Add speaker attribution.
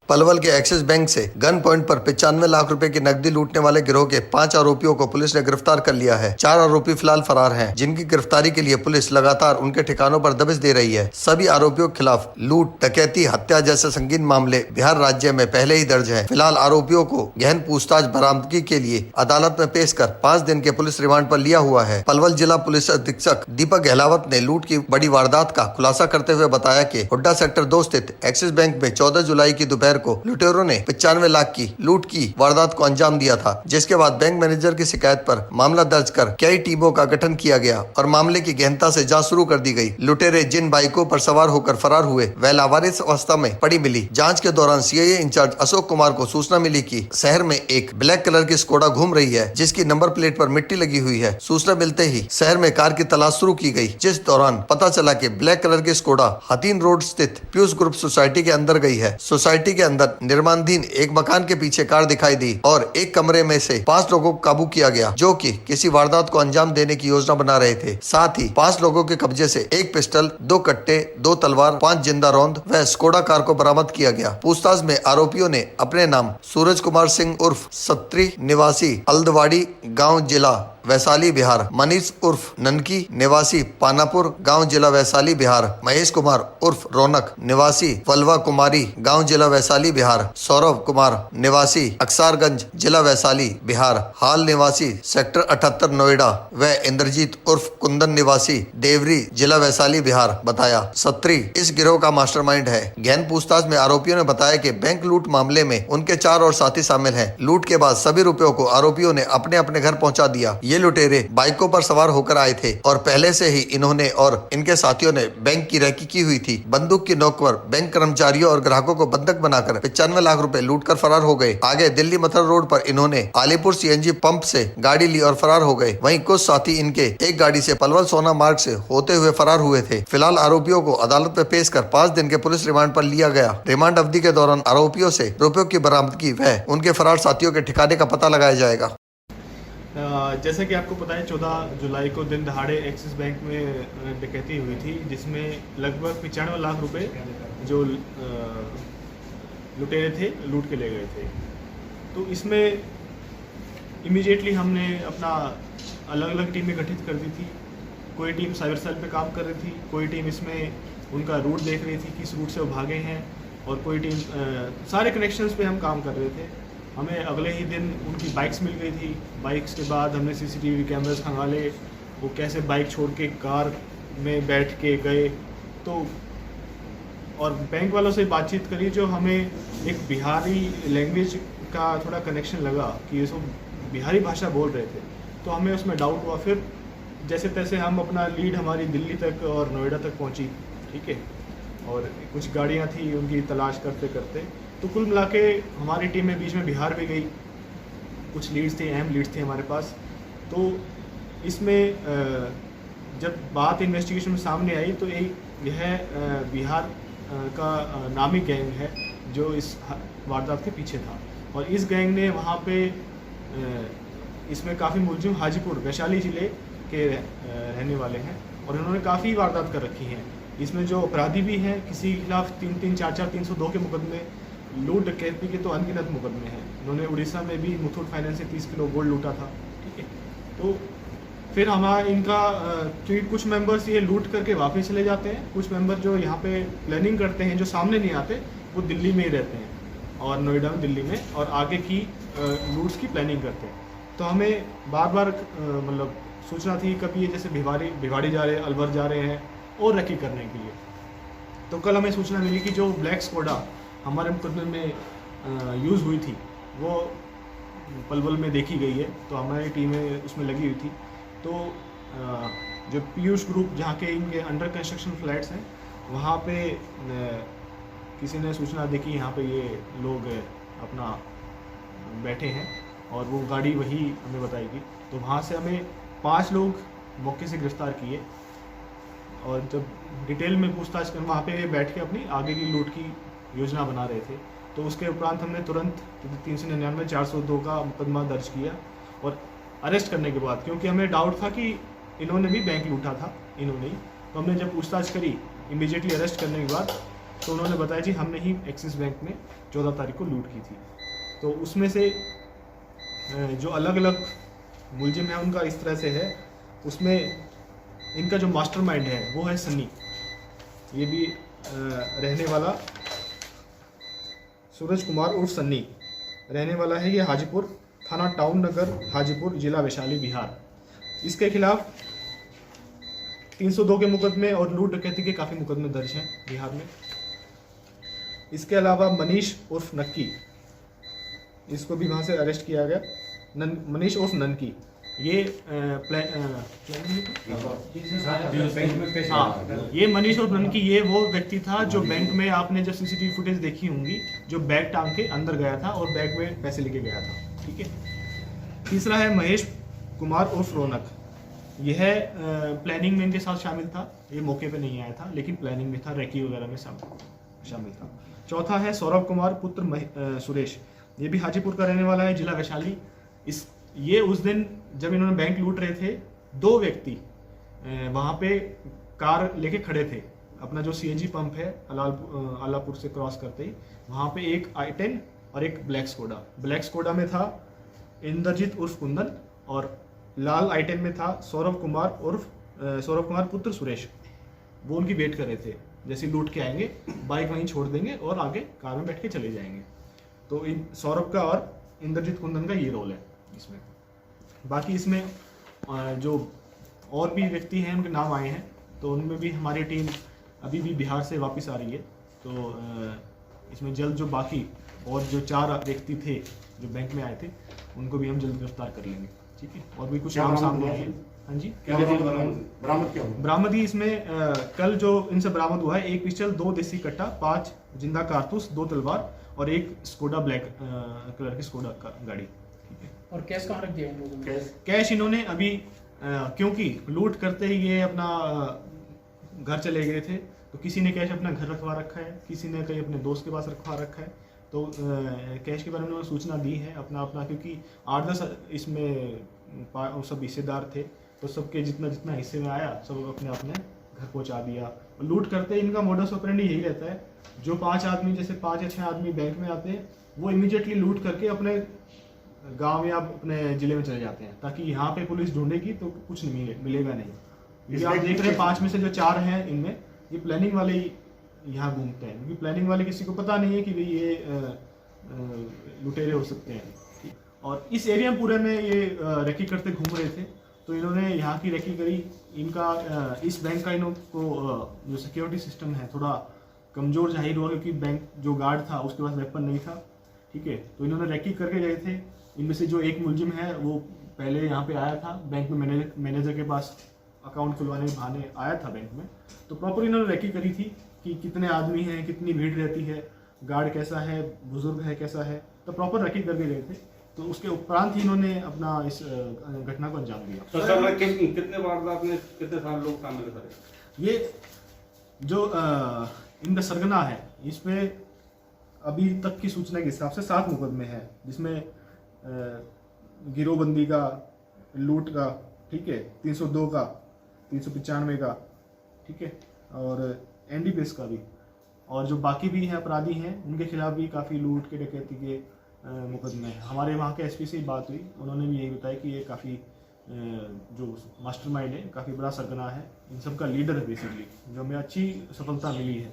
Speaker 1: पलवल के axis bank से gun point पर 95 लाख रुपए की नकदी लूटने वाले गिरोह के 5 आरोपियों को पुलिस ने गिरफ्तार कर लिया है। 4 आरोपी फिलहाल फरार हैं, जिनकी गिरफ्तारी के लिए पुलिस लगातार उनके ठिकानों पर दबिश दे रही है। सभी आरोपियों के खिलाफ लूट, डकैती, हत्या जैसे संगीन मामले बिहार राज्य में पहले ही दर्ज हैं। फिलहाल आरोपियों को गहन पूछताछ बरामदगी के लिए अदालत में पेश कर 5 दिन के पुलिस रिमांड पर लिया हुआ है। पलवल जिला पुलिस अधीक्षक दीपक गहलावत ने लूट की बड़ी वारदात का खुलासा करते हुए बताया कि हुड्डा सेक्टर 2 स्थित एक्सिस बैंक में 14 जुलाई की दोपहर को लुटेरों ने 95 लाख की लूट की वारदात को अंजाम दिया था, जिसके बाद बैंक मैनेजर की शिकायत पर मामला दर्ज कर कई टीमों का गठन किया गया और मामले की गहनता से जांच शुरू कर दी गई। लुटेरे जिन बाइकों पर सवार होकर फरार हुए वह लावारिस अवस्था में पड़ी मिली। जांच के दौरान सीआईए इंचार्ज अशोक कुमार को सूचना मिली कि शहर में एक ब्लैक कलर की स्कोडा घूम रही है, जिसकी नंबर प्लेट पर मिट्टी लगी हुई है। सूचना मिलते ही शहर में कार की तलाश शुरू की गई, जिस दौरान पता चला कि ब्लैक कलर की स्कोडा हतीन रोड स्थित पीयूष ग्रुप सोसाइटी के अंदर गई है। सोसाइटी के अंदर निर्माणाधीन एक मकान के पीछे कार दिखाई दी और एक कमरे में से 5 लोगों को काबू किया गया, जो कि किसी वारदात को अंजाम देने की योजना बना रहे थे। साथ ही 5 लोगों के कब्जे से एक पिस्टल, 2 कट्टे, 2 तलवार, 5 जिंदा रौंद व स्कोडा कार को बरामद किया गया। पूछताछ में आरोपियों ने अपने नाम सूरज कुमार सिंह उर्फ सत्री निवासी अल्दवाड़ी गाँव जिला वैशाली बिहार, मनीष उर्फ ननकी निवासी पानापुर गांव जिला वैशाली बिहार, महेश कुमार उर्फ रौनक निवासी वल्वा कुमारी गांव जिला वैशाली बिहार, सौरभ कुमार निवासी अक्सारगंज जिला वैशाली बिहार, हाल निवासी सेक्टर 78 नोएडा व इंद्रजीत उर्फ कुंदन निवासी देवरी जिला वैशाली बिहार बताया। सत्री इस गिरोह का मास्टरमाइंड है। गहन पूछताछ में आरोपियों ने बताया कि बैंक लूट मामले में उनके 4 और साथी शामिल हैं। लूट के बाद सभी रुपयों को आरोपियों ने अपने अपने घर पहुंचा दिया। ये लुटेरे बाइकों पर सवार होकर आए थे और पहले से ही इन्होंने और इनके साथियों ने बैंक की रैकी की हुई थी। बंदूक की नोक पर बैंक कर्मचारियों और ग्राहकों को बंधक बनाकर 95 लाख रुपए लूटकर फरार हो गए। आगे दिल्ली मथुरा रोड पर इन्होंने आलीपुर सीएनजी पंप से गाड़ी ली और फरार हो गए। वहीं कुछ साथी इनके एक गाड़ी से पलवल सोना मार्ग से होते हुए फरार हुए थे। फिलहाल आरोपियों को अदालत में पेश कर 5 दिन के पुलिस रिमांड पर लिया गया। रिमांड अवधि के दौरान आरोपियों से रुपयों की बरामदगी व उनके फरार साथियों के ठिकाने का पता लगाया जाएगा।
Speaker 2: जैसा कि आपको पता है 14 जुलाई को दिन दहाड़े एक्सिस बैंक में डकैती हुई थी, जिसमें लगभग 95 लाख रुपए जो लुटेरे थे लूट के ले गए थे। तो इसमें इमीडिएटली हमने अपना अलग अलग टीमें गठित कर दी थी। कोई टीम साइबर सेल पे काम कर रही थी, कोई टीम इसमें उनका रूट देख रही थी, किस रूट से वो भागे हैं, और कोई टीम सारे कनेक्शंस पे हम काम कर रहे थे। हमें अगले ही दिन उनकी बाइक्स मिल गई थी। बाइक्स के बाद हमने सीसीटीवी कैमरास खंगाले, वो कैसे बाइक छोड़ के कार में बैठ के गए। तो और बैंक वालों से बातचीत करी, जो हमें एक बिहारी लैंग्वेज का थोड़ा कनेक्शन लगा कि ये सब बिहारी भाषा बोल रहे थे, तो हमें उसमें डाउट हुआ। फिर जैसे तैसे हम अपना लीड हमारी दिल्ली तक और नोएडा तक पहुंची, ठीक है, और कुछ गाड़ियां थी उनकी तलाश करते करते। तो कुल मिला के हमारी टीम में बीच में बिहार भी गई, कुछ लीड्स थे, अहम लीड्स थे हमारे पास। तो इसमें जब बात इन्वेस्टिगेशन में सामने आई तो यह बिहार का नामी गैंग है जो इस वारदात के पीछे था, और इस गैंग ने वहाँ पे इसमें काफ़ी मुलजिम हाजीपुर वैशाली ज़िले के रहने वाले हैं, और इन्होंने काफ़ी वारदात कर रखी हैं। इसमें जो अपराधी भी हैं, किसी के खिलाफ 3-3, 4-4, 302 के मुकदमे, लूट डकैती के तो अनगिनत मुकदमे हैं। इन्होंने उड़ीसा में भी मुथूट फाइनेंस से 30 किलो गोल्ड लूटा था, ठीक है। तो फिर हमारा इनका क्योंकि कुछ मेंबर्स ये लूट करके वापस चले जाते हैं, कुछ मेंबर जो यहाँ पे प्लानिंग करते हैं, जो सामने नहीं आते, वो दिल्ली में ही रहते हैं, और नोएडा में, दिल्ली में, और आगे की लूट्स की प्लानिंग करते हैं। तो हमें बार बार मतलब सूचना थी, कभी ये जैसे भिवाड़ी जा रहे हैं, अलवर जा रहे हैं और रैकी करने के लिए। तो कल हमें सूचना मिली कि जो ब्लैक स्कोडा हमारे मुकदमे में यूज़ हुई थी वो पलवल में देखी गई है। तो हमारी टीमें उसमें लगी हुई थी। तो जो पीयूष ग्रुप जहाँ के इनके अंडर कंस्ट्रक्शन फ्लैट्स हैं, वहाँ पे किसी ने सूचना दी कि यहाँ पे ये लोग अपना बैठे हैं, और वो गाड़ी वही हमें बताएगी। तो वहाँ से हमें 5 लोग मौके से गिरफ्तार किए, और जब डिटेल में पूछताछ कर वहाँ पे बैठ के अपनी आगे की लूट की योजना बना रहे थे। तो उसके उपरांत हमने तुरंत 399, 402 का मुकदमा दर्ज किया, और अरेस्ट करने के बाद, क्योंकि हमें डाउट था कि इन्होंने भी बैंक लूटा था, इन्होंने ही, तो हमने जब पूछताछ करी इमीडिएटली अरेस्ट करने के बाद, तो उन्होंने बताया जी हमने ही एक्सिस बैंक में 14 तारीख को लूट की थी। तो उसमें से जो अलग अलग मुलजिम है उनका इस तरह से है, उसमें इनका जो मास्टरमाइंड है वो है सन्नी। ये भी रहने वाला सूरज कुमार उर्फ सन्नी रहने वाला है ये हाजीपुर थाना टाउन नगर हाजीपुर जिला वैशाली बिहार। इसके खिलाफ 302 के मुकदमे और लूट डकैती के काफ़ी मुकदमे दर्ज हैं बिहार में। इसके अलावा मनीष उर्फ नक्की, इसको भी वहाँ से अरेस्ट किया गया। मनीष उर्फ ननकी, ये ये मनीष उर्फ ननकी ये वो व्यक्ति था जो बैंक में आपने जो सीसीटीवी फुटेज देखी होंगी, जो बैग टांग के अंदर गया था और बैग में पैसे लेके गया था। ठीक है। तीसरा है महेश कुमार उर्फ रौनक, यह प्लानिंग में इनके साथ शामिल था। ये मौके पे नहीं आया था लेकिन प्लानिंग में था, रेकी वगैरह में शामिल था। चौथा है सौरभ कुमार पुत्र सुरेश, ये भी हाजीपुर का रहने वाला है जिला वैशाली। ये उस दिन जब इन्होंने बैंक लूट रहे थे, दो व्यक्ति वहाँ पे कार लेके खड़े थे। अपना जो सीएनजी पंप है आलापुर से क्रॉस करते ही वहाँ पे एक i10 और एक ब्लैक स्कोडा में था इंद्रजीत उर्फ कुंदन, और लाल i10 में था सौरभ कुमार पुत्र सुरेश। वो उनकी वेट कर रहे थे, जैसे लूट के आएंगे बाइक वहीं छोड़ देंगे और आगे कार में बैठ के चले जाएंगे। तो इन सौरभ का और इंद्रजीत कुंदन का ये रोल है इसमें। बाकी इसमें जो और भी व्यक्ति हैं उनके नाम आए हैं, तो उनमें भी हमारी टीम अभी भी बिहार से वापस आ रही है। तो इसमें जल्द जो बाकी और जो 4 व्यक्ति थे जो बैंक में आए थे उनको भी हम जल्द गिरफ्तार कर लेंगे। ठीक है। और भी कुछ नाम सामने आए हैं। हाँ जी, बरामदगी इसमें कल जो इनसे बरामद हुआ है, 1 पिस्टल, 2 देसी कट्टा, 5 जिंदा कारतूस, 2 तलवार और 1 स्कोडा ब्लैक कलर की स्कोडा गाड़ी। ठीक है।
Speaker 3: और कैश कहाँ रख दिया इन लोगों ने?
Speaker 2: कैश इन्होंने अभी क्योंकि लूट करते ही ये अपना घर चले गए थे, तो किसी ने कैश अपना घर रखवा रखा है, किसी ने कहीं अपने दोस्त के पास रखवा रखा है। तो कैश के बारे में उन्होंने सूचना दी है अपना क्योंकि 8-10 इसमें सब हिस्सेदार थे, तो सबके जितना हिस्से में आया सब अपने घर पहुंचा दिया। और लूट करते ही इनका मोडस ऑपरेंडी यही रहता है, जो 5 आदमी जैसे 5 या 6 आदमी बैंक में आते हैं वो इमीडिएटली लूट करके अपने गांव या अपने जिले में चले जाते हैं, ताकि यहाँ पे पुलिस ढूंढेगी तो कुछ नहीं मिलेगा नहीं। ये आप देख रहे हैं 5 में से जो 4 हैं इनमें ये प्लानिंग वाले ही यहाँ घूमते हैं, क्योंकि प्लानिंग वाले किसी को पता नहीं है कि भाई ये लुटेरे हो सकते हैं। और इस एरिया पूरे में ये रेकी करते घूम रहे थे, तो इन्होंने यहाँ की रेकी करी। इनका इस बैंक का इनको जो सिक्योरिटी सिस्टम है थोड़ा कमज़ोर जाहिर हुआ, क्योंकि बैंक जो गार्ड था उसके पास वेपन नहीं था। ठीक है। तो इन्होंने रेकी करके गए थे। इनमें से जो एक मुलजिम है वो पहले यहाँ पे आया था, बैंक में मैनेजर के पास अकाउंट खुलवाने के बहाने आया था बैंक में। तो प्रॉपर इन्होंने रेकी करी थी कि कितने आदमी हैं, कितनी भीड़ रहती है, गार्ड कैसा है, बुजुर्ग है कैसा है, तो प्रॉपर रेकी करके गए थे। तो उसके उपरांत ही इन्होंने अपना इस घटना को अंजाम दिया।
Speaker 4: तो सर कितने वारदात में कितने सारे लोग शामिल थे?
Speaker 2: ये जो इनका सरगना है इसमें अभी तक की सूचना के हिसाब से 7 मुकदमे हैं, जिसमें गिरोहबंदी का, लूट का, ठीक है, 302 का, 395 का, ठीक है, और एनडीपीएस का भी। और जो बाकी भी हैं अपराधी हैं उनके खिलाफ भी काफ़ी लूट के डकैती के मुकदमे हैं। हमारे वहाँ के एसपी से ही बात हुई, उन्होंने भी यही बताया कि ये काफ़ी जो मास्टरमाइंड है, काफ़ी बड़ा सरगना है, इन सब का लीडर है बेसिकली, जो हमें अच्छी सफलता मिली है।